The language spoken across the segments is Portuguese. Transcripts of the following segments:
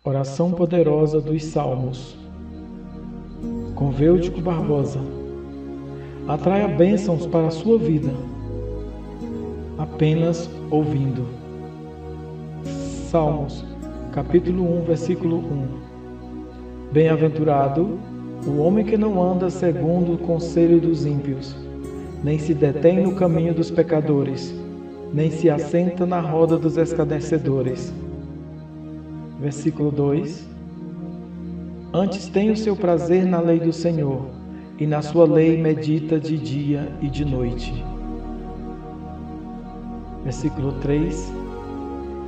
Oração poderosa dos Salmos. Com Vêutico Barbosa. Atraia bênçãos para a sua vida, apenas ouvindo. Salmos, capítulo 1, versículo 1. Bem-aventurado o homem que não anda segundo o conselho dos ímpios, nem se detém no caminho dos pecadores, nem se assenta na roda dos escarnecedores. Versículo 2. Antes tem o seu prazer na lei do Senhor, e na sua lei medita de dia e de noite. Versículo 3.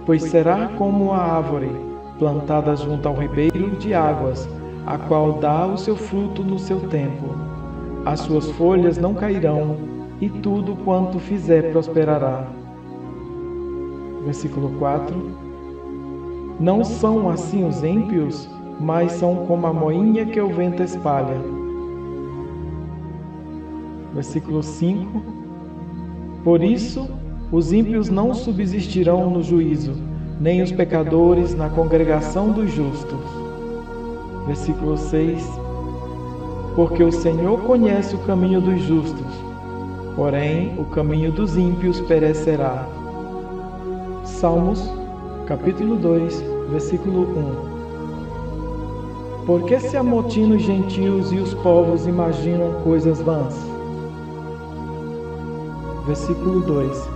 Pois será como a árvore, plantada junto ao ribeiro de águas, a qual dá o seu fruto no seu tempo. As suas folhas não cairão, e tudo quanto fizer prosperará. Versículo 4. Não são assim os ímpios, mas são como a moinha que o vento espalha. Versículo 5. Por isso, os ímpios não subsistirão no juízo, nem os pecadores na congregação dos justos. Versículo 6. Porque o Senhor conhece o caminho dos justos, porém o caminho dos ímpios perecerá. Salmos, capítulo 2, versículo 1. Por que se amotinam os gentios e os povos imaginam coisas vãs? Versículo 2.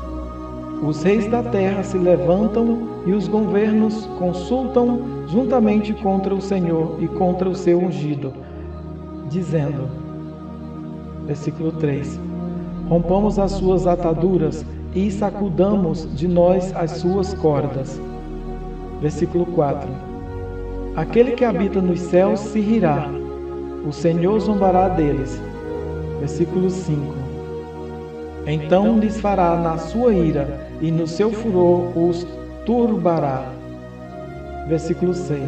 Os reis da terra se levantam e os governos consultam juntamente contra o Senhor e contra o seu ungido, dizendo, versículo 3, rompamos as suas ataduras e sacudamos de nós as suas cordas. Versículo 4. Aquele que habita nos céus se rirá, o Senhor zombará deles. Versículo 5. Então lhes fará na sua ira, e no seu furor os turbará. Versículo 6.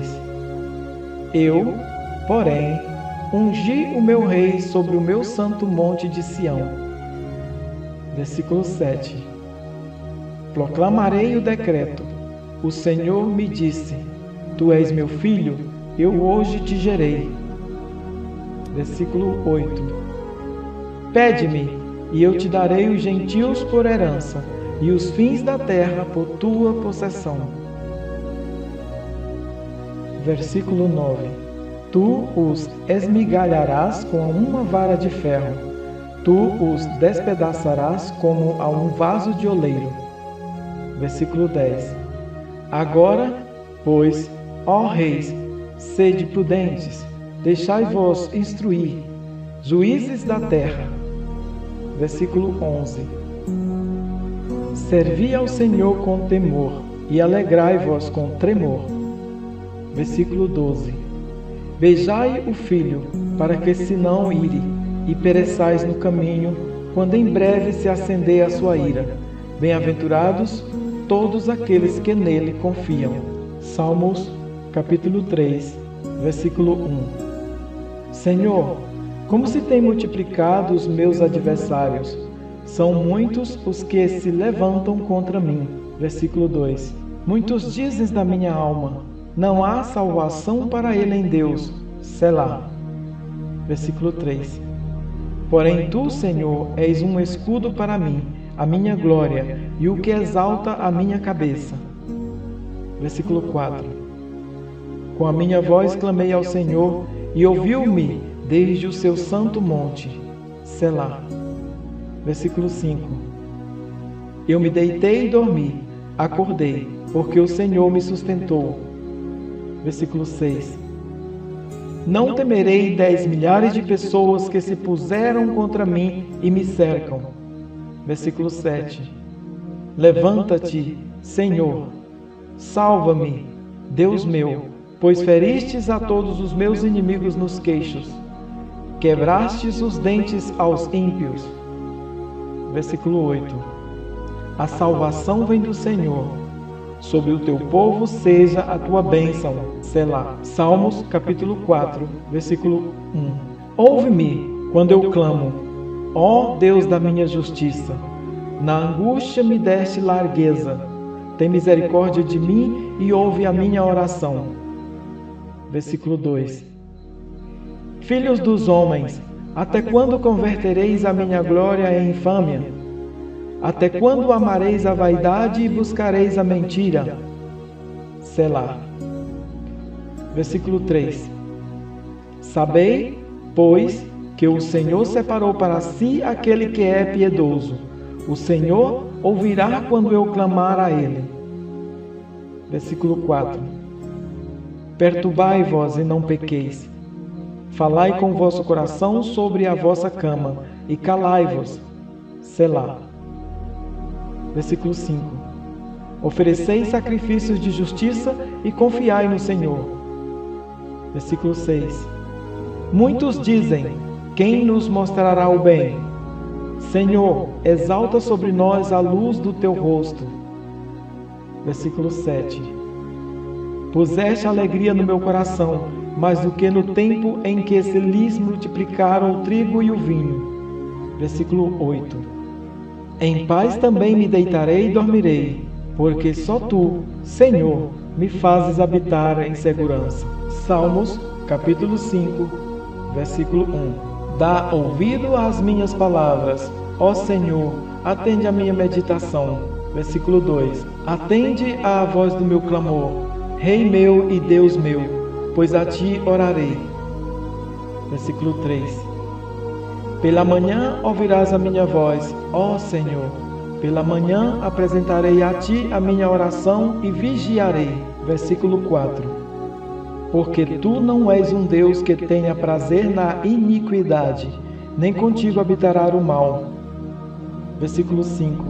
Eu, porém, ungi o meu rei sobre o meu santo monte de Sião. Versículo 7. Proclamarei o decreto. O Senhor me disse, tu és meu filho, eu hoje te gerei. Versículo 8. Pede-me, e eu te darei os gentios por herança, e os fins da terra por tua possessão. Versículo 9. Tu os esmigalharás com uma vara de ferro, tu os despedaçarás como a um vaso de oleiro. Versículo 10. Agora, pois, ó reis, sede prudentes, deixai-vos instruir, juízes da terra. Versículo 11. Servi ao Senhor com temor, e alegrai-vos com tremor. Versículo 12. Beijai o filho, para que se não ire, e pereçais no caminho, quando em breve se acender a sua ira. Bem-aventurados todos aqueles que nele confiam. Salmos, capítulo 3, versículo 1. Senhor, como se têm multiplicado os meus adversários? São muitos os que se levantam contra mim. Versículo 2. Muitos dizem da minha alma, não há salvação para ele em Deus. Selá. Versículo 3. Porém tu, Senhor, és um escudo para mim, a minha glória, e o que exalta a minha cabeça. Versículo 4. Com a minha voz clamei ao Senhor, e ouviu-me desde o seu santo monte. Selá. Versículo 5. Eu me deitei e dormi, acordei, porque o Senhor me sustentou. Versículo 6. Não temerei 10 milhares de pessoas que se puseram contra mim e me cercam. Versículo 7. Levanta-te, Senhor, salva-me, Deus meu, pois feristes a todos os meus inimigos nos queixos, quebrastes os dentes aos ímpios. Versículo 8. A salvação vem do Senhor, sobre o teu povo seja a tua bênção. Selá. Salmos, capítulo 4, versículo 1. Ouve-me quando eu clamo, ó Deus da minha justiça. Na angústia me deste largueza. Tem misericórdia de mim e ouve a minha oração. versículo 2. Filhos dos homens, até quando convertereis a minha glória em infâmia? Até quando amareis a vaidade e buscareis a mentira? Selá. Versículo 3. Sabei, pois, que o Senhor separou para si aquele que é piedoso. O Senhor ouvirá quando eu clamar a ele. Versículo 4. Perturbai-vos e não pequeis. Falai com o vosso coração sobre a vossa cama, e calai-vos. Selá. Versículo 5. Ofereceis sacrifícios de justiça e confiai no Senhor. Versículo 6. Muitos dizem: quem nos mostrará o bem? Senhor, exalta sobre nós a luz do teu rosto. Versículo 7. Puseste alegria no meu coração, mais do que no tempo em que se lhes multiplicaram o trigo e o vinho. Versículo 8. Em paz também me deitarei e dormirei, porque só tu, Senhor, me fazes habitar em segurança. Salmos, capítulo 5, versículo 1. Dá ouvido às minhas palavras, ó Senhor, atende à minha meditação. Versículo 2. Atende à voz do meu clamor, Rei meu e Deus meu, pois a ti orarei. Versículo 3. Pela manhã ouvirás a minha voz, ó Senhor. Pela manhã apresentarei a ti a minha oração e vigiarei. Versículo 4. Porque tu não és um Deus que tenha prazer na iniquidade, nem contigo habitará o mal. Versículo 5.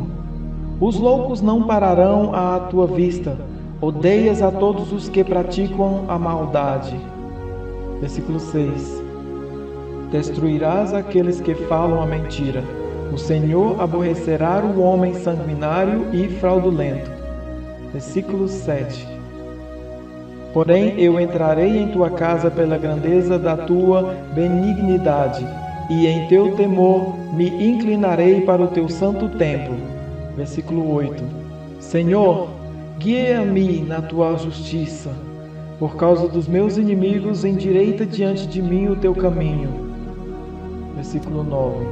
Os loucos não pararão à tua vista, odeias a todos os que praticam a maldade. Versículo 6. Destruirás aqueles que falam a mentira. O Senhor aborrecerá o homem sanguinário e fraudulento. Versículo 7. Porém, eu entrarei em tua casa pela grandeza da tua benignidade, e em teu temor me inclinarei para o teu santo templo. Versículo 8. Senhor, guia-me na tua justiça. Por causa dos meus inimigos, endireita diante de mim o teu caminho. Versículo 9.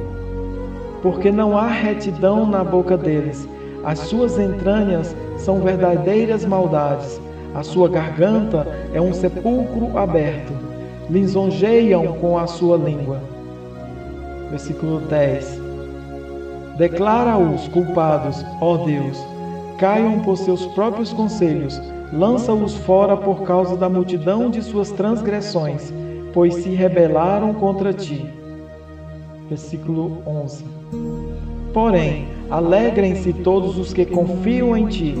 Porque não há retidão na boca deles, as suas entranhas são verdadeiras maldades, a sua garganta é um sepulcro aberto, lisonjeiam com a sua língua. Versículo 10. Declara-os culpados, ó Deus, caiam por seus próprios conselhos, lança-os fora por causa da multidão de suas transgressões, pois se rebelaram contra ti. Versículo 11. Porém, alegrem-se todos os que confiam em ti,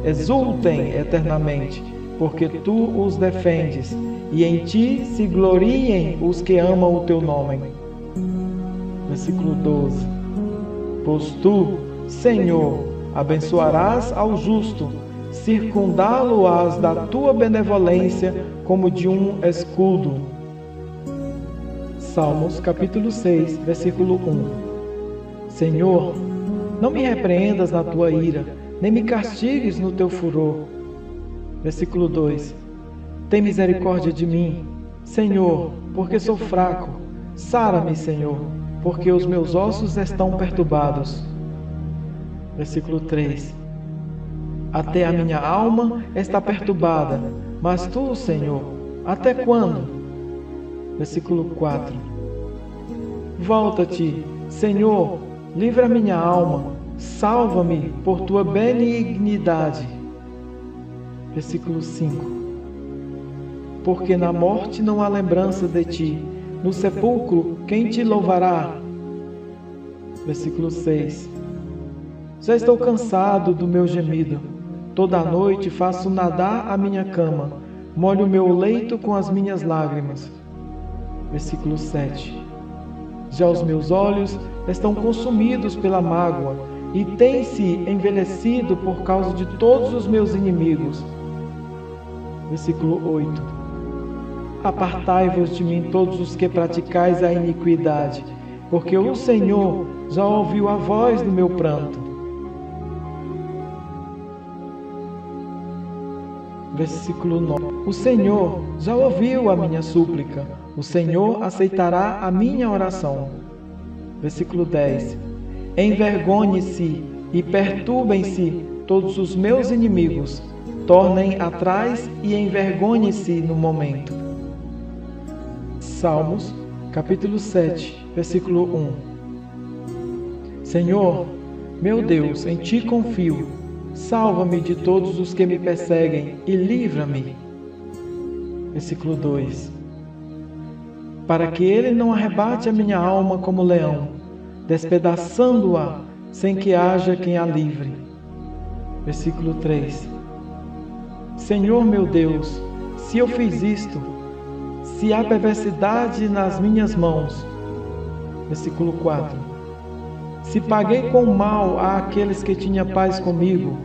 exultem eternamente, porque tu os defendes, e em ti se gloriem os que amam o teu nome. Versículo 12. Pois tu, Senhor, abençoarás ao justo, circundá-lo-ás da tua benevolência como de um escudo. Salmos, capítulo 6, versículo 1. Senhor, não me repreendas na tua ira, nem me castigues no teu furor. Versículo 2. Tem misericórdia de mim, Senhor, porque sou fraco. Sara-me, Senhor, porque os meus ossos estão perturbados. Versículo 3. Até a minha alma está perturbada, mas tu, Senhor, até quando? Versículo 4. Volta-te, Senhor, livra a minha alma, salva-me por tua benignidade. Versículo 5. Porque na morte não há lembrança de ti, no sepulcro quem te louvará? Versículo 6. Já estou cansado do meu gemido, toda a noite faço nadar a minha cama, molho o meu leito com as minhas lágrimas. Versículo 7. Já os meus olhos estão consumidos pela mágoa e têm-se envelhecido por causa de todos os meus inimigos. Versículo 8. Apartai-vos de mim todos os que praticais a iniquidade, porque o Senhor já ouviu a voz do meu pranto. Versículo 9. O Senhor já ouviu a minha súplica, o Senhor aceitará a minha oração. Versículo 10. Envergonhe-se e perturbem-se todos os meus inimigos, tornem atrás e envergonhem-se no momento. Salmos, capítulo 7, versículo 1. Senhor, meu Deus, em Ti confio. Salva-me de todos os que me perseguem e livra-me. Versículo 2. Para que ele não arrebate a minha alma como leão, despedaçando-a sem que haja quem a livre. Versículo 3. Senhor meu Deus, se eu fiz isto, se há perversidade nas minhas mãos. Versículo 4. Se paguei com mal àqueles que tinham paz comigo,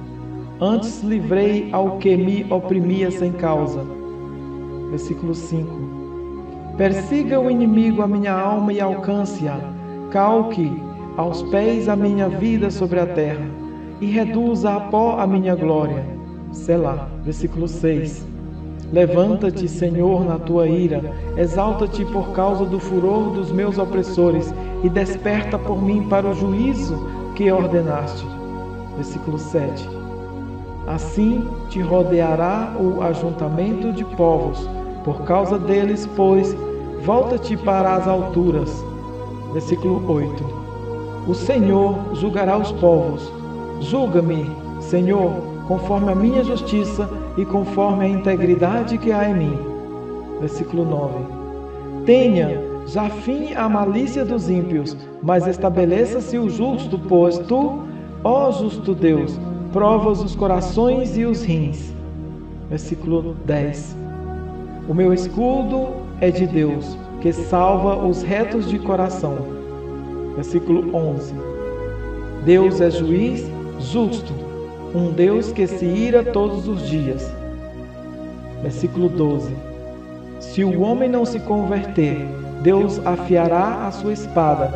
antes livrei ao que me oprimia sem causa. Versículo 5. Persiga o inimigo a minha alma e alcance-a, calque aos pés a minha vida sobre a terra, e reduza a pó a minha glória. Selá. Versículo 6. Levanta-te, Senhor, na tua ira, exalta-te por causa do furor dos meus opressores, e desperta por mim para o juízo que ordenaste. Versículo 7. Assim te rodeará o ajuntamento de povos, por causa deles, pois, volta-te para as alturas. Versículo 8. O Senhor julgará os povos. Julga-me, Senhor, conforme a minha justiça e conforme a integridade que há em mim. Versículo 9. Tenha já fim a malícia dos ímpios, mas estabeleça-se o justo, pois tu, ó justo Deus, provas os corações e os rins. Versículo 10. O meu escudo é de Deus, que salva os retos de coração. Versículo 11. Deus é juiz justo, um Deus que se ira todos os dias. Versículo 12. Se o homem não se converter, Deus afiará a sua espada.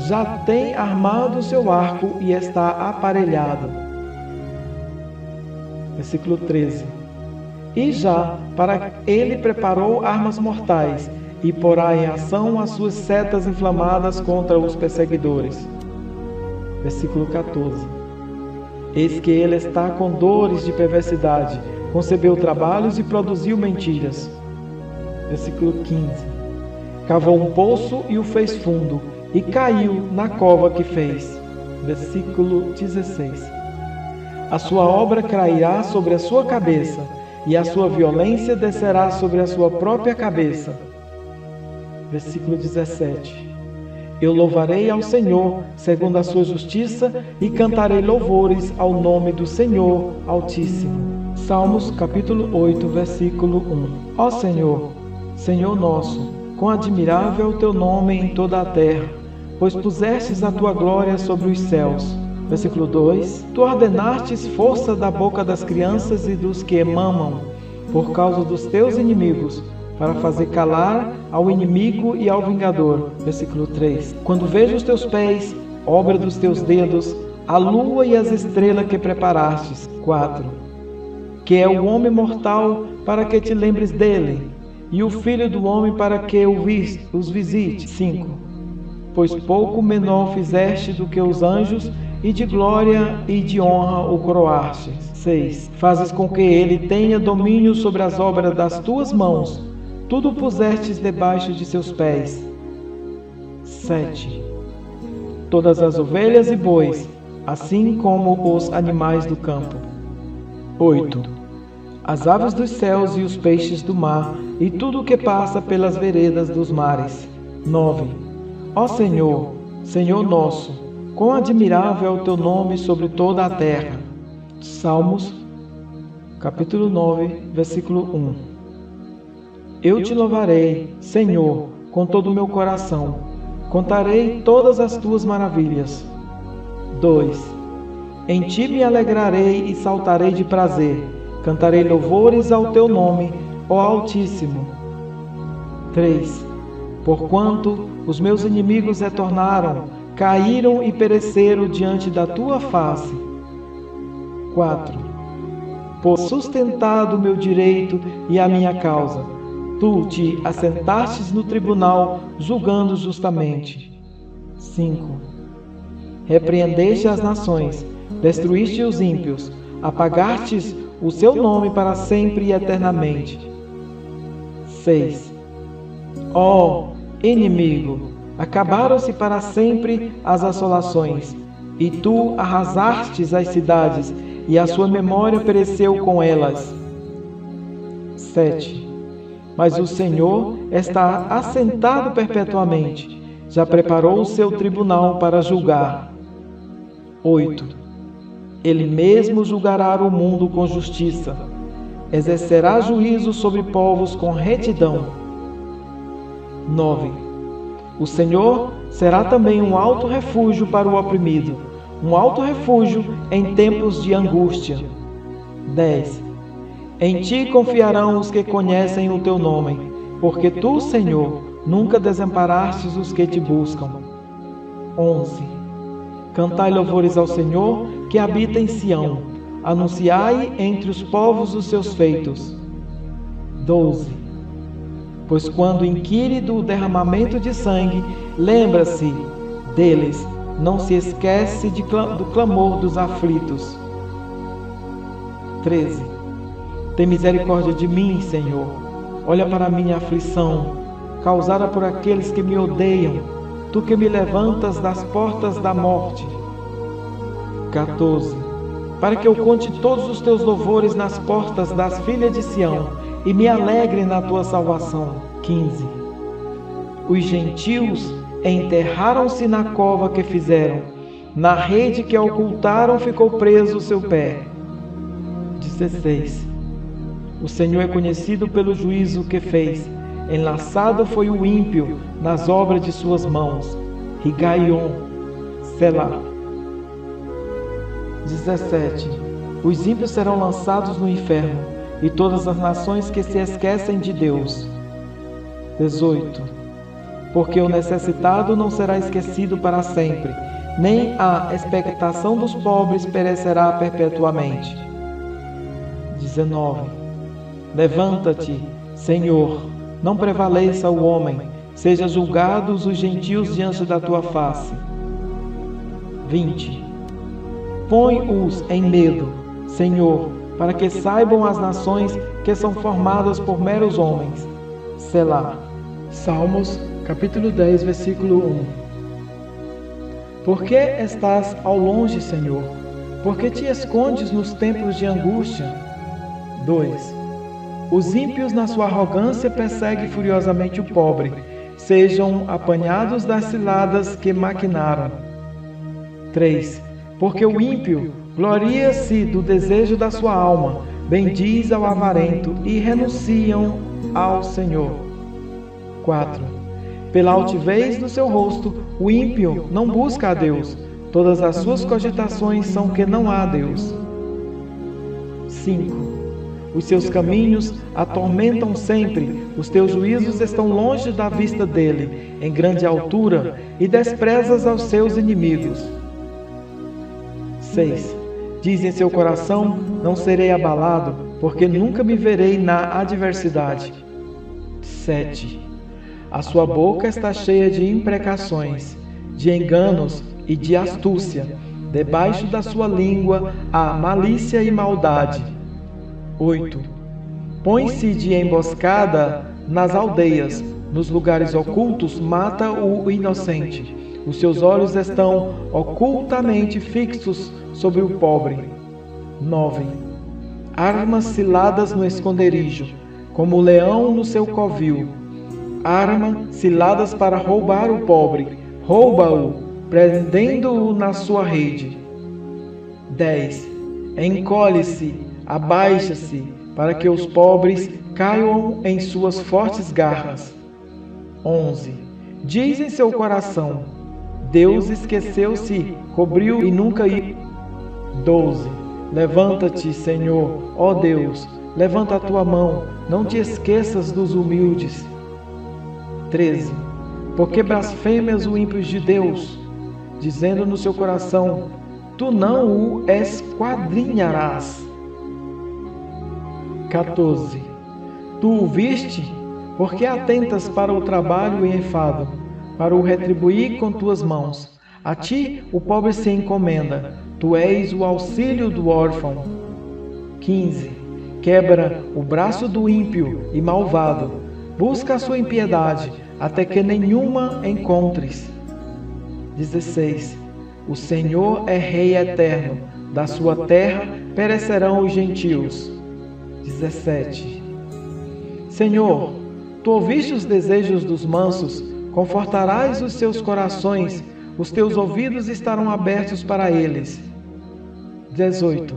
Já tem armado o seu arco e está aparelhado. Versículo 13. E já para ele preparou armas mortais, e porá em ação as suas setas inflamadas contra os perseguidores. Versículo 14. Eis que ele está com dores de perversidade, concebeu trabalhos e produziu mentiras. Versículo 15. Cavou um poço e o fez fundo, e caiu na cova que fez. Versículo 16. A sua obra cairá sobre a sua cabeça, e a sua violência descerá sobre a sua própria cabeça. Versículo 17. Eu louvarei ao Senhor segundo a sua justiça e cantarei louvores ao nome do Senhor Altíssimo. Salmos capítulo 8, versículo 1. Ó Senhor, Senhor nosso, quão admirável é o teu nome em toda a terra, pois pusestes a tua glória sobre os céus. Versículo 2. Tu ordenastes força da boca das crianças e dos que mamam, por causa dos teus inimigos, para fazer calar ao inimigo e ao vingador. Versículo 3. Quando vejo os teus pés, obra dos teus dedos, a lua e as estrelas que preparastes. 4. Que é o homem mortal para que te lembres dele, e o filho do homem para que os visite. 5. Pois pouco menor fizeste do que os anjos, e de glória e de honra o coroastes. 6. Fazes com que ele tenha domínio sobre as obras das tuas mãos, tudo pusestes debaixo de seus pés. 7. Todas as ovelhas e bois, assim como os animais do campo. 8. As aves dos céus e os peixes do mar, e tudo o que passa pelas veredas dos mares. 9. Ó Senhor, Senhor nosso, quão admirável é o teu nome sobre toda a terra. Salmos, capítulo 9, versículo 1. Eu te louvarei, Senhor, com todo o meu coração. Contarei todas as tuas maravilhas. 2. Em ti me alegrarei e saltarei de prazer. Cantarei louvores ao teu nome, ó Altíssimo. 3. Porquanto os meus inimigos retornaram, caíram e pereceram diante da tua face. 4. por sustentado o meu direito e a minha causa. Tu te assentastes no tribunal, julgando justamente. 5. Repreendeste as nações, destruíste os ímpios, apagastes o seu nome para sempre e eternamente. 6. Ó inimigo, acabaram-se para sempre as assolações, e tu arrasastes as cidades, e a sua memória pereceu com elas. 7. Mas o Senhor está assentado perpetuamente, já preparou o seu tribunal para julgar. 8. Ele mesmo julgará o mundo com justiça, exercerá juízo sobre povos com retidão. 9. O Senhor será também um alto refúgio para o oprimido, um alto refúgio em tempos de angústia. 10. Em ti confiarão os que conhecem o teu nome, porque tu, Senhor, nunca desamparastes os que te buscam. 11. Cantai louvores ao Senhor, que habita em Sião. Anunciai entre os povos os seus feitos. 12. Pois quando inquire do derramamento de sangue, lembra-se deles, não se esquece do clamor dos aflitos. 13. Tem misericórdia de mim, Senhor. Olha para a minha aflição, causada por aqueles que me odeiam, tu que me levantas das portas da morte. 14. Para que eu conte todos os teus louvores nas portas das filhas de Sião e me alegre na tua salvação. 15. Os gentios enterraram-se na cova que fizeram, na rede que ocultaram ficou preso o seu pé. 16. O Senhor é conhecido pelo juízo que fez, enlaçado foi o ímpio nas obras de suas mãos. Higaion, Selá. 17. Os ímpios serão lançados no inferno, e todas as nações que se esquecem de Deus. 18. Porque o necessitado não será esquecido para sempre, nem a expectação dos pobres perecerá perpetuamente. 19. Levanta-te, Senhor, não prevaleça o homem, sejam julgados os gentios diante da tua face. 20. Põe-os em medo, Senhor, para que saibam as nações que são formadas por meros homens. Selá. Salmos, capítulo 10, versículo 1. Por que estás ao longe, Senhor? Por que te escondes nos tempos de angústia? 2. Os ímpios, na sua arrogância, perseguem furiosamente o pobre. Sejam apanhados das ciladas que maquinaram. 3. Porque o ímpio gloria-se do desejo da sua alma, bendiz ao avarento e renunciam ao Senhor. 4. Pela altivez do seu rosto, o ímpio não busca a Deus. Todas as suas cogitações são que não há Deus. 5. Os seus caminhos atormentam sempre, os teus juízos estão longe da vista dele, em grande altura, e desprezas aos seus inimigos. 6. Diz em seu coração, não serei abalado, porque nunca me verei na adversidade. 7. A sua boca está cheia de imprecações, de enganos e de astúcia. Debaixo da sua língua há malícia e maldade. 8. Põe-se de emboscada nas aldeias, nos lugares ocultos mata o inocente. Os seus olhos estão ocultamente fixos sobre o pobre. 9. Armas ciladas no esconderijo, como o leão no seu covil. Arma ciladas para roubar o pobre. Rouba-o, prendendo-o na sua rede. 10. Encolhe-se, abaixa-se, para que os pobres caiam em suas fortes garras. 11. Diz em seu coração, Deus esqueceu-se, cobriu e nunca ia. 12. Levanta-te, Senhor, ó Deus, levanta a tua mão, não te esqueças dos humildes. 13. Porque blasfêmias o ímpio de Deus, dizendo no seu coração, tu não o esquadrinharás. 14. Tu o viste? Porque atentas para o trabalho e enfado, para o retribuir com tuas mãos. A ti o pobre se encomenda, tu és o auxílio do órfão. 15. Quebra o braço do ímpio e malvado, busca a sua impiedade, até que nenhuma encontres. 16. O Senhor é Rei eterno, da sua terra perecerão os gentios. 17. Senhor, tu ouviste os desejos dos mansos, confortarás os seus corações, os teus ouvidos estarão abertos para eles. 18.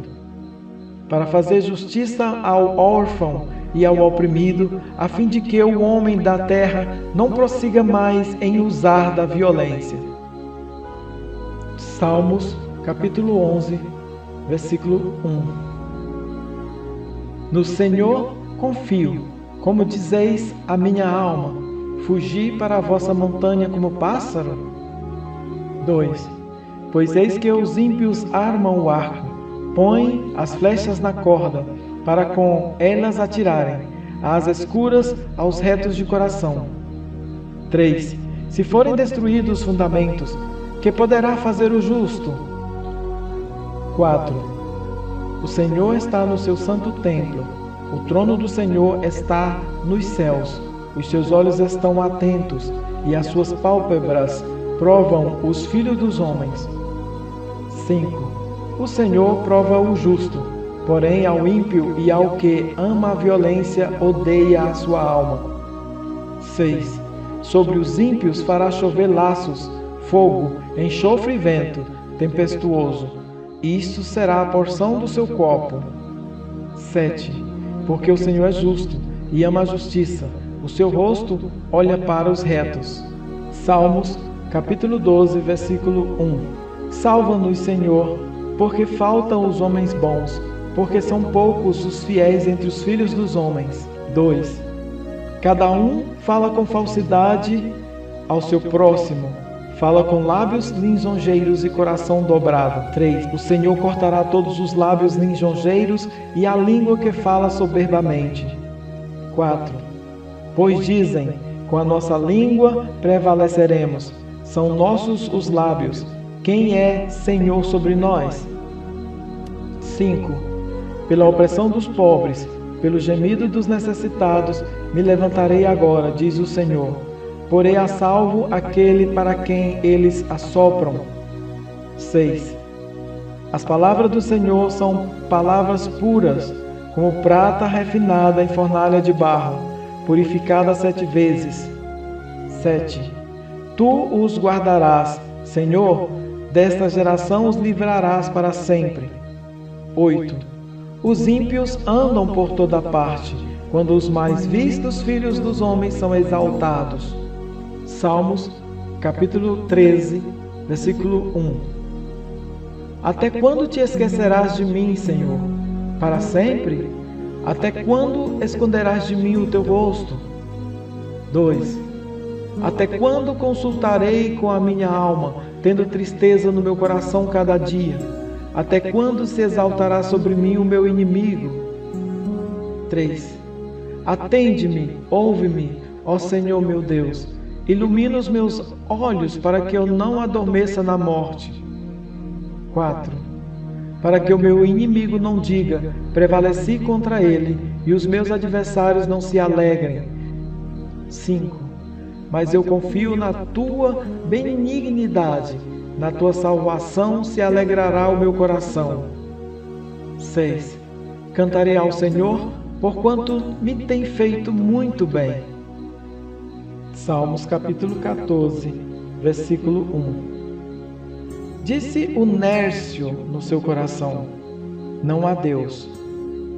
Para fazer justiça ao órfão e ao oprimido, a fim de que o homem da terra não prossiga mais em usar da violência. Salmos, capítulo 11, versículo 1. No Senhor confio, como dizeis a minha alma, fugi para a vossa montanha como pássaro. 2. Pois eis que os ímpios armam o arco, põem as flechas na corda, para com elas atirarem, às escuras aos retos de coração. 3. Se forem destruídos os fundamentos, que poderá fazer o justo? 4. O Senhor está no seu santo templo, o trono do Senhor está nos céus, os seus olhos estão atentos, e as suas pálpebras provam os filhos dos homens. 5. O Senhor prova o justo, porém ao ímpio e ao que ama a violência odeia a sua alma. 6. Sobre os ímpios fará chover laços, fogo, enxofre e vento tempestuoso. Isto será a porção do seu corpo. 7. Porque o Senhor é justo e ama a justiça, o seu rosto olha para os retos. Salmos, capítulo 12, versículo 1. Salva-nos, Senhor, porque faltam os homens bons, porque são poucos os fiéis entre os filhos dos homens. 2. Cada um fala com falsidade ao seu próximo, fala com lábios lisonjeiros e coração dobrado. 3. O Senhor cortará todos os lábios lisonjeiros e a língua que fala soberbamente. 4. Pois dizem, com a nossa língua prevaleceremos. São nossos os lábios. Quem é Senhor sobre nós? 5. Pela opressão dos pobres, pelo gemido dos necessitados, me levantarei agora, diz o Senhor. Porei a salvo aquele para quem eles assopram. 6. As palavras do Senhor são palavras puras, como prata refinada em fornalha de barro, purificada 7 vezes. 7. Tu os guardarás, Senhor, desta geração os livrarás para sempre. 8. Os ímpios andam por toda parte, quando os mais vistos filhos dos homens são exaltados. Salmos, capítulo 13, versículo 1. Até quando te esquecerás de mim, Senhor? Para sempre? Até quando esconderás de mim o teu rosto? 2. Até quando consultarei com a minha alma, tendo tristeza no meu coração cada dia? Até quando se exaltará sobre mim o meu inimigo? 3. Atende-me, ouve-me, ó Senhor meu Deus. Ilumina os meus olhos para que eu não adormeça na morte. 4. Para que o meu inimigo não diga, prevaleci contra ele, e os meus adversários não se alegrem. 5. Mas eu confio na tua benignidade, na tua salvação se alegrará o meu coração. 6. Cantarei ao Senhor, porquanto me tem feito muito bem. Salmos capítulo 14, versículo 1. Disse o nércio no seu coração: não há Deus.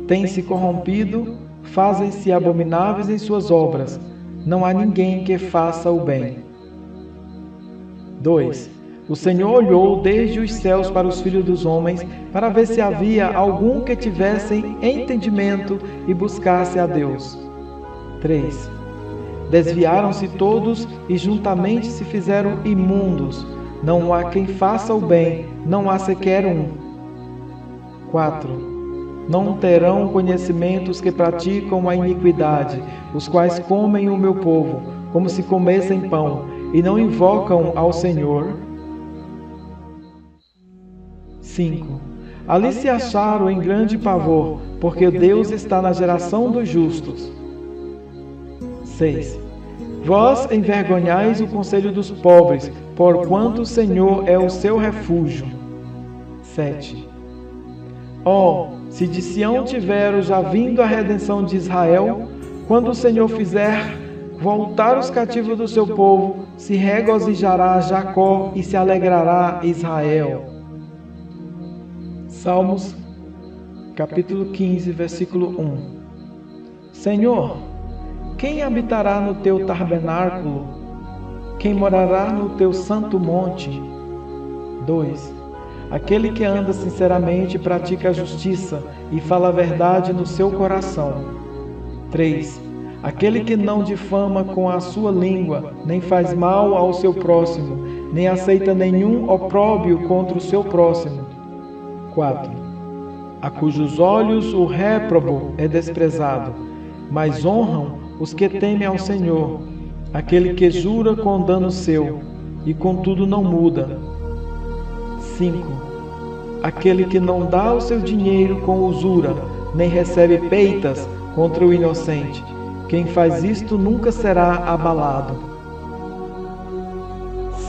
Tem-se corrompido, fazem-se abomináveis em suas obras. Não há ninguém que faça o bem. 2. O Senhor olhou desde os céus para os filhos dos homens, para ver se havia algum que tivesse entendimento e buscasse a Deus. 3. Desviaram-se todos e juntamente se fizeram imundos. Não há quem faça o bem, não há sequer um. 4. não terão conhecimento os que praticam a iniquidade, os quais comem o meu povo, como se comessem pão, e não invocam ao Senhor. 5. Ali se acharam em grande pavor, porque Deus está na geração dos justos. 6. Vós envergonhais o conselho dos pobres, porquanto o Senhor é o seu refúgio. 7. Se de Sião tiver já vindo a redenção de Israel, quando o Senhor fizer voltar os cativos do seu povo, se regozijará Jacó e se alegrará Israel. Salmos, capítulo 15, versículo 1. Senhor, quem habitará no teu tabernáculo? Quem morará no teu santo monte? 2. Aquele que anda sinceramente e pratica a justiça e fala a verdade no seu coração. 3. Aquele que não difama com a sua língua, nem faz mal ao seu próximo, nem aceita nenhum opróbrio contra o seu próximo. 4. A cujos olhos o réprobo é desprezado, mas honram os que temem ao Senhor, aquele que jura com dano seu, e contudo não muda. 5. Aquele que não dá o seu dinheiro com usura, nem recebe peitas contra o inocente. Quem faz isto nunca será abalado.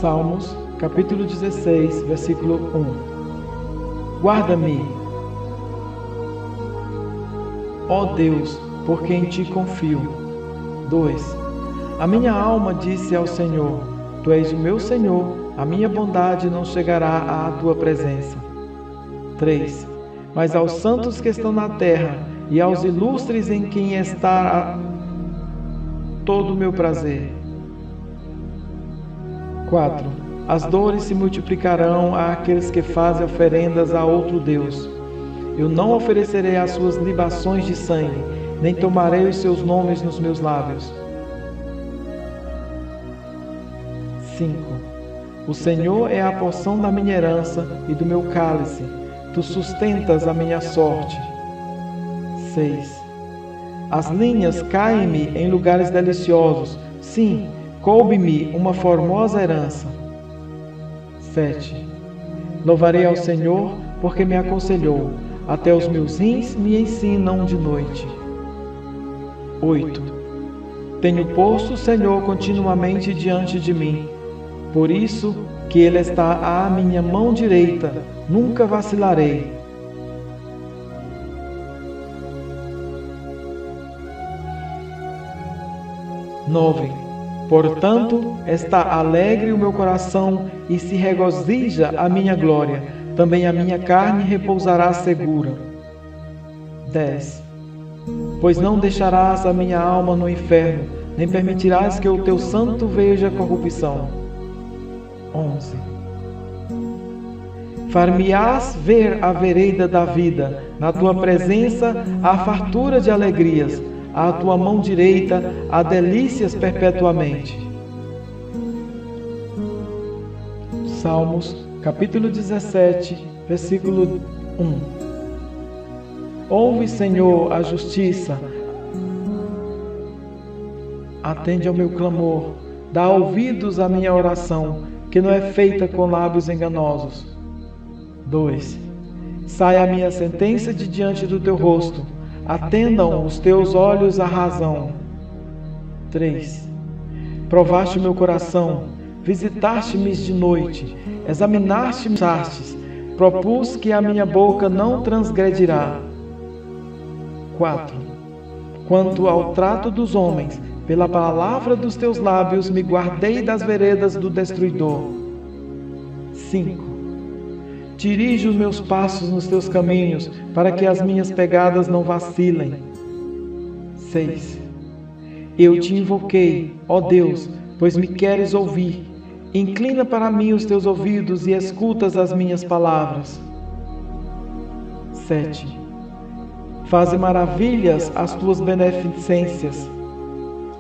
Salmos, capítulo 16, versículo 1. Guarda-me, ó Deus, porque em ti confio. 2. A minha alma disse ao Senhor: Tu és o meu Senhor, a minha bondade não chegará à tua presença. 3. Mas aos santos que estão na terra e aos ilustres em quem está todo o meu prazer. 4. As dores se multiplicarão àqueles que fazem oferendas a outro Deus. Eu não oferecerei as suas libações de sangue, nem tomarei os seus nomes nos meus lábios. 5. O Senhor é a porção da minha herança e do meu cálice. Tu sustentas a minha sorte. 6. As linhas caem-me em lugares deliciosos. Sim, coube-me uma formosa herança. 7. Louvarei ao Senhor, porque me aconselhou. Até os meus rins me ensinam de noite. 8. Tenho posto o Senhor continuamente diante de mim. Por isso que Ele está à minha mão direita, nunca vacilarei. 9. Portanto, está alegre o meu coração e se regozija a minha glória. Também a minha carne repousará segura. 10. Pois não deixarás a minha alma no inferno, nem permitirás que o teu santo veja corrupção. 11. Far-me-ás ver a vereda da vida, na tua presença há fartura de alegrias, à tua mão direita há delícias perpetuamente. Salmos, capítulo 17, versículo 1. Ouve, Senhor, a justiça, atende ao meu clamor, dá ouvidos à minha oração, que não é feita com lábios enganosos. 2. Sai a minha sentença de diante do teu rosto, atendam os teus olhos à razão. 3. Provaste o meu coração, visitaste-me de noite, examinaste-me, propus que a minha boca não transgredirá. 4. Quanto ao trato dos homens, pela palavra dos teus lábios me guardei das veredas do destruidor. 5. Dirige os meus passos nos teus caminhos, para que as minhas pegadas não vacilem. 6. Eu te invoquei, ó Deus, pois me queres ouvir. Inclina para mim os teus ouvidos e escutas as minhas palavras. 7. Faze maravilhas as tuas beneficências.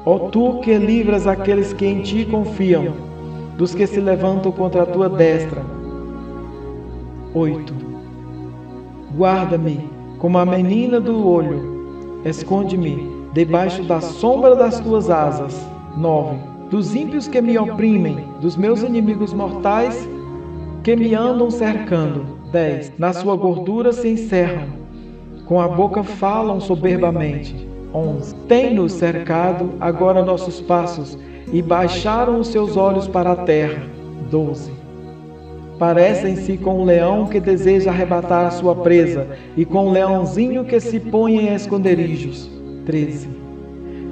Ó tu que livras aqueles que em ti confiam, dos que se levantam contra a tua destra. 8. Guarda-me, como a menina do olho. Esconde-me debaixo da sombra das tuas asas. 9. Dos ímpios que me oprimem, dos meus inimigos mortais que me andam cercando. 10. Na sua gordura se encerram, com a boca falam soberbamente. 11. Tem-nos cercado agora nossos passos, e baixaram os seus olhos para a terra. 12. Parecem-se com um leão que deseja arrebatar a sua presa, e com um leãozinho que se põe em esconderijos. 13.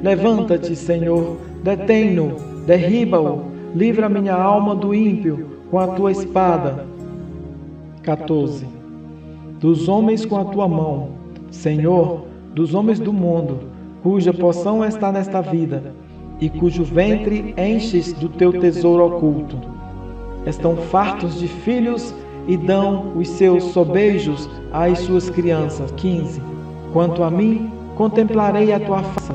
Levanta-te, Senhor, detém-no, derriba-o, livra minha alma do ímpio com a tua espada. 14. Dos homens com a tua mão, Senhor, dos homens do mundo, cuja porção está nesta vida, e cujo ventre enches do teu tesouro oculto. Estão fartos de filhos e dão os seus sobejos às suas crianças. 15. Quanto a mim, contemplarei a tua face,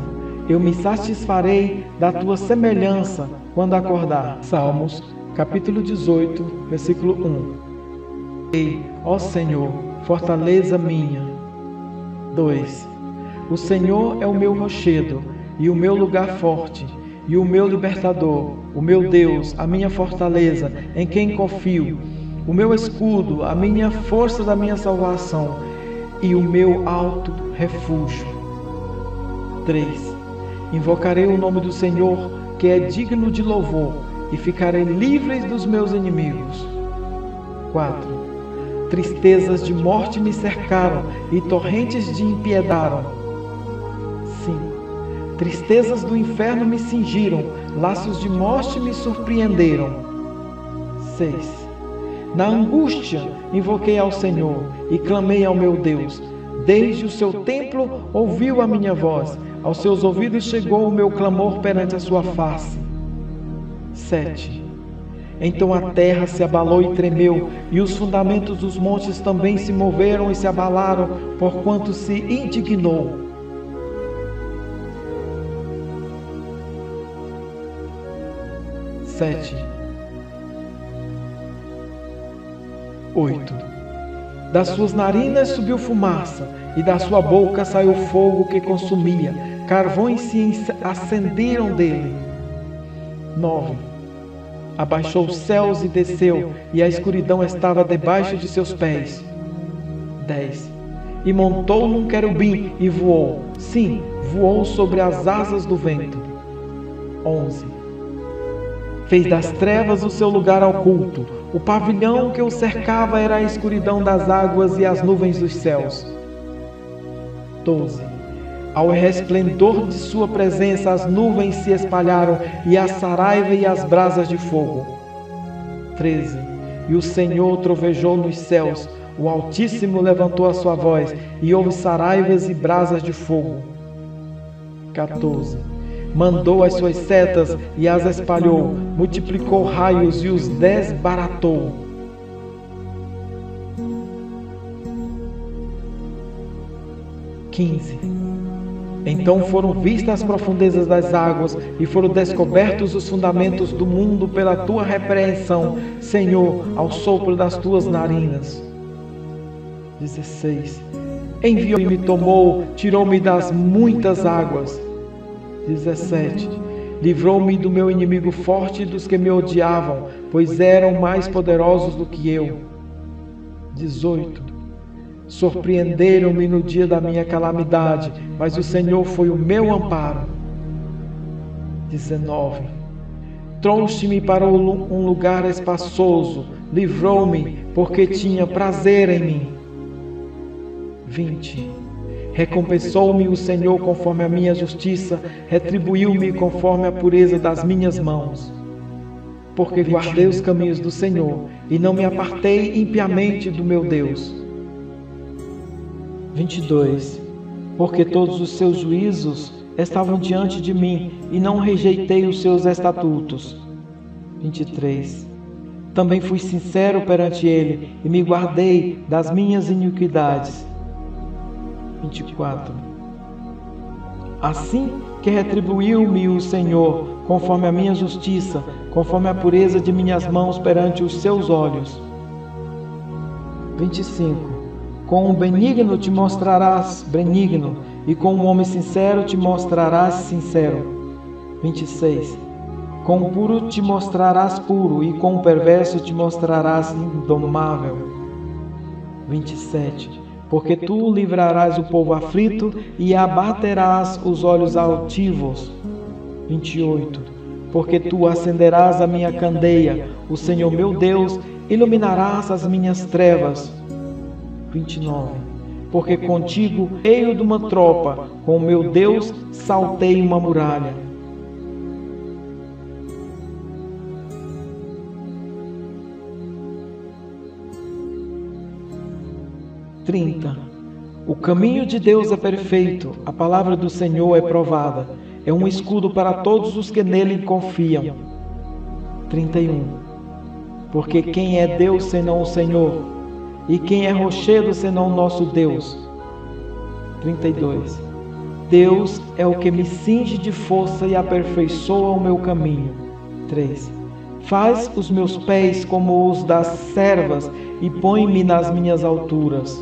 eu me satisfarei da tua semelhança quando acordar. Salmos, capítulo 18, versículo 1. Ei, ó Senhor, fortaleza minha. 2. O Senhor é o meu rochedo e o meu lugar forte, e o meu libertador, o meu Deus, a minha fortaleza, em quem confio, o meu escudo, a minha força da minha salvação, e o meu alto refúgio. 3. Invocarei o nome do Senhor, que é digno de louvor, e ficarei livre dos meus inimigos. 4. Tristezas de morte me cercaram, e torrentes de impiedade. 5. Tristezas do inferno me cingiram, laços de morte me surpreenderam. 6. Na angústia invoquei ao Senhor e clamei ao meu Deus. Desde o seu templo ouviu a minha voz, aos seus ouvidos chegou o meu clamor perante a sua face. 7. Então a terra se abalou e tremeu, e os fundamentos dos montes também se moveram e se abalaram, porquanto se indignou. 7. 8. Das suas narinas subiu fumaça, e da sua boca saiu fogo que consumia, carvões se acenderam dele. 9. Abaixou os céus e desceu, e a escuridão estava debaixo de seus pés. 10. E montou num querubim e voou, sim, voou sobre as asas do vento. 11. Fez das trevas o seu lugar oculto. O pavilhão que o cercava era a escuridão das águas e as nuvens dos céus. 12. Ao resplendor de sua presença as nuvens se espalharam, e a saraiva e as brasas de fogo. 13. E o Senhor trovejou nos céus, o Altíssimo levantou a sua voz, e houve saraivas e brasas de fogo. 14. Mandou as suas setas e as espalhou, multiplicou raios e os desbaratou. 15. Então foram vistas as profundezas das águas e foram descobertos os fundamentos do mundo pela tua repreensão, Senhor, ao sopro das tuas narinas. 16. Enviou-me e me tomou, tirou-me das muitas águas. 17. Livrou-me do meu inimigo forte e dos que me odiavam, pois eram mais poderosos do que eu. 18. Surpreenderam-me no dia da minha calamidade, mas o Senhor foi o meu amparo. 19. Trouxe-me para um lugar espaçoso, livrou-me, porque tinha prazer em mim. 20. Recompensou-me o Senhor conforme a minha justiça, retribuiu-me conforme a pureza das minhas mãos. Porque guardei os caminhos do Senhor e não me apartei impiamente do meu Deus. 22. Porque todos os seus juízos estavam diante de mim e não rejeitei os seus estatutos. 23. Também fui sincero perante ele e me guardei das minhas iniquidades. 24. Assim que retribuiu-me o Senhor, conforme a minha justiça, conforme a pureza de minhas mãos perante os seus olhos. 25. Com o benigno te mostrarás benigno, e com o homem sincero te mostrarás sincero. 26. Com o puro te mostrarás puro, e com o perverso te mostrarás indomável. 27. Porque tu livrarás o povo aflito e abaterás os olhos altivos. 28. Porque tu acenderás a minha candeia, o Senhor meu Deus, iluminarás as minhas trevas. 29. Porque contigo, meio de uma tropa, com o meu Deus, saltei uma muralha. 30. O caminho de Deus é perfeito, a palavra do Senhor é provada, é um escudo para todos os que nele confiam. 31. Porque quem é Deus senão o Senhor? E quem é rochedo senão o nosso Deus? 32. Deus é o que me cinge de força e aperfeiçoa o meu caminho. 3. Faz os meus pés como os das servas e põe-me nas minhas alturas.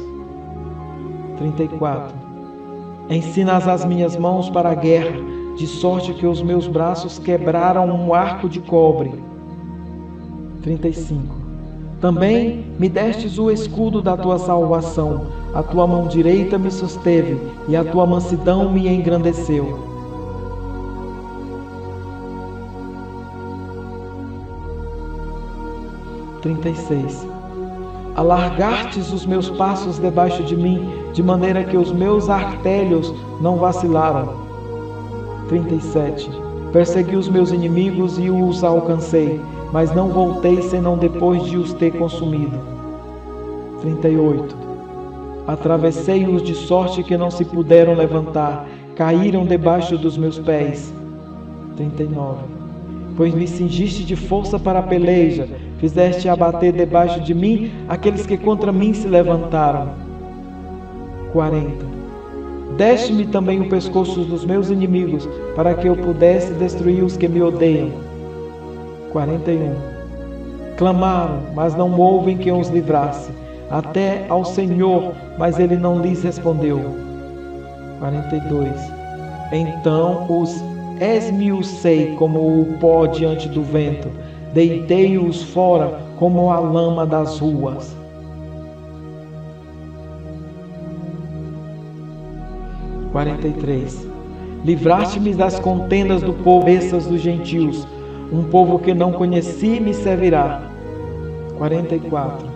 34. Ensinas as minhas mãos para a guerra, de sorte que os meus braços quebraram um arco de cobre. 35. Também me destes o escudo da tua salvação, a tua mão direita me susteve, e a tua mansidão me engrandeceu. 36. Alargastes os meus passos debaixo de mim, de maneira que os meus artelhos não vacilaram. 37. Persegui os meus inimigos e os alcancei, mas não voltei senão depois de os ter consumido. 38. Atravessei-os de sorte que não se puderam levantar, caíram debaixo dos meus pés. 39. Pois me cingiste de força para a peleja, fizeste abater debaixo de mim aqueles que contra mim se levantaram. 40. Deste-me também o pescoço dos meus inimigos, para que eu pudesse destruir os que me odeiam. 41. Clamaram, mas não houve quem os livrasse, até ao Senhor, mas ele não lhes respondeu. 42. Então os esmiucei como o pó diante do vento, deitei-os fora como a lama das ruas. 43. Livraste-me das contendas do povo, bestas dos gentios, um povo que não conheci me servirá. 44.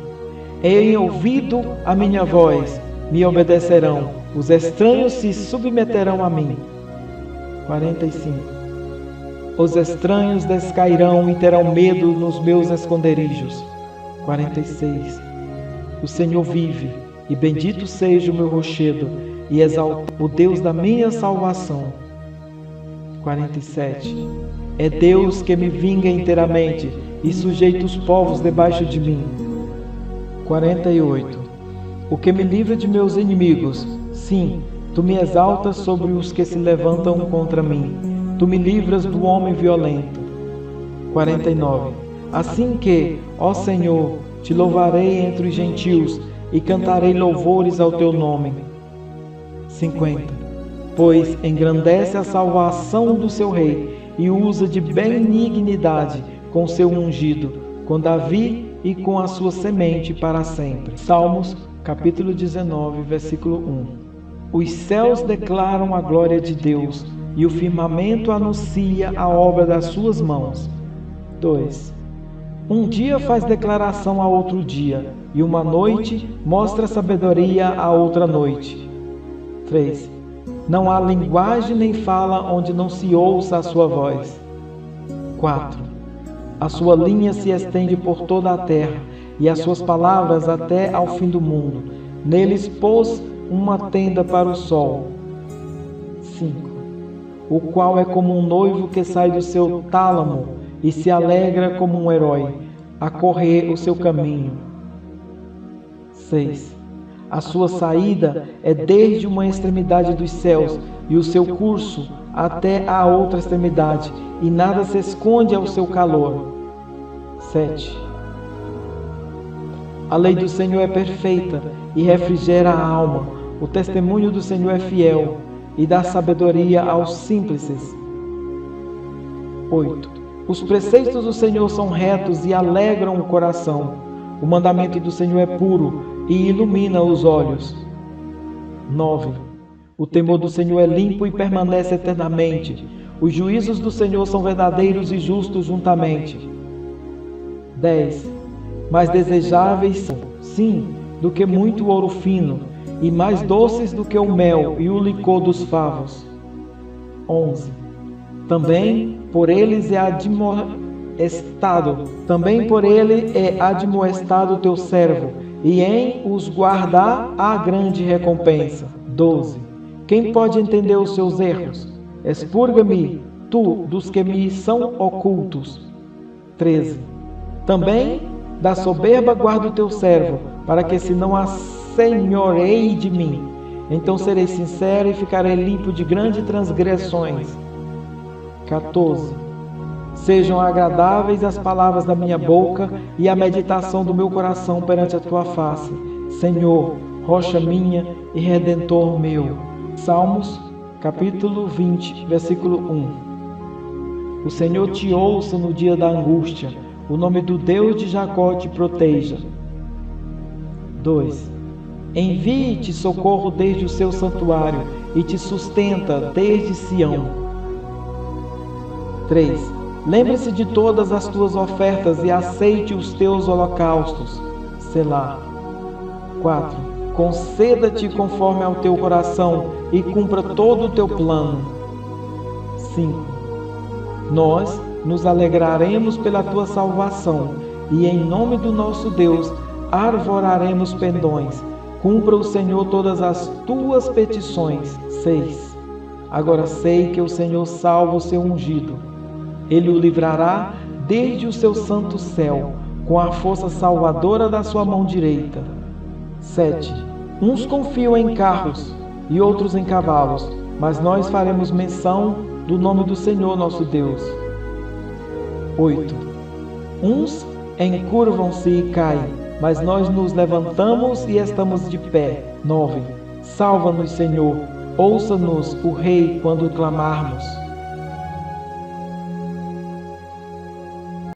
Em ouvido a minha voz, me obedecerão, os estranhos se submeterão a mim. 45. Os estranhos descairão e terão medo nos meus esconderijos. 46. O Senhor vive, e bendito seja o meu rochedo, e exalta o Deus da minha salvação. 47. É Deus que me vinga inteiramente, e sujeita os povos debaixo de mim. 48. O que me livra de meus inimigos, sim, tu me exaltas sobre os que se levantam contra mim. Tu me livras do homem violento. 49. Assim que, ó Senhor, te louvarei entre os gentios e cantarei louvores ao teu nome. 50. Pois engrandece a salvação do seu rei e usa de benignidade com seu ungido, com Davi e com a sua semente para sempre. Salmos, capítulo 19, versículo 1. Os céus declaram a glória de Deus, e o firmamento anuncia a obra das suas mãos. 2. Um dia faz declaração a outro dia, e uma noite mostra sabedoria a outra noite. 3. Não há linguagem nem fala onde não se ouça a sua voz. 4. A sua linha se estende por toda a terra, e as suas palavras até ao fim do mundo. Neles pôs uma tenda para o sol. 5. O qual é como um noivo que sai do seu tálamo e se alegra como um herói, a correr o seu caminho. 6. A sua saída é desde uma extremidade dos céus, e o seu curso até a outra extremidade, e nada se esconde ao seu calor. 7. A lei do Senhor é perfeita e refrigera a alma. O testemunho do Senhor é fiel e dá sabedoria aos simples. 8. Os preceitos do Senhor são retos e alegram o coração. O mandamento do Senhor é puro e ilumina os olhos. 9. O temor do Senhor é limpo e permanece eternamente. Os juízos do Senhor são verdadeiros e justos juntamente. 10. Mais desejáveis são, sim, do que muito ouro fino, e mais doces do que o mel e o licor dos favos. 11. Também por ele é admoestado o teu servo, e em os guardar há grande recompensa. 12. Quem pode entender os seus erros? Expurga-me, tu, dos que me são ocultos. 13. Também da soberba guarda o teu servo, para que se não assenhoreie de mim. Então serei sincero e ficarei limpo de grandes transgressões. 14. Sejam agradáveis as palavras da minha boca e a meditação do meu coração perante a tua face, Senhor, rocha minha e redentor meu. Salmos, capítulo 20, versículo 1. O Senhor te ouça no dia da angústia. O nome do Deus de Jacó te proteja. 2. Envie-te socorro desde o seu santuário e te sustenta desde Sião. 3. Lembre-se de todas as tuas ofertas e aceite os teus holocaustos. Selá. 4. Conceda-te conforme ao teu coração e cumpra todo o teu plano. 5. Nós nos alegraremos pela tua salvação e em nome do nosso Deus arvoraremos pendões. Cumpra o Senhor todas as tuas petições. 6. Agora sei que o Senhor salva o seu ungido. Ele o livrará desde o seu santo céu, com a força salvadora da sua mão direita. 7. Uns confiam em carros e outros em cavalos, mas nós faremos menção do nome do Senhor nosso Deus. 8. Uns encurvam-se e caem, mas nós nos levantamos e estamos de pé. 9. Salva-nos, Senhor, ouça-nos, o Rei, quando clamarmos.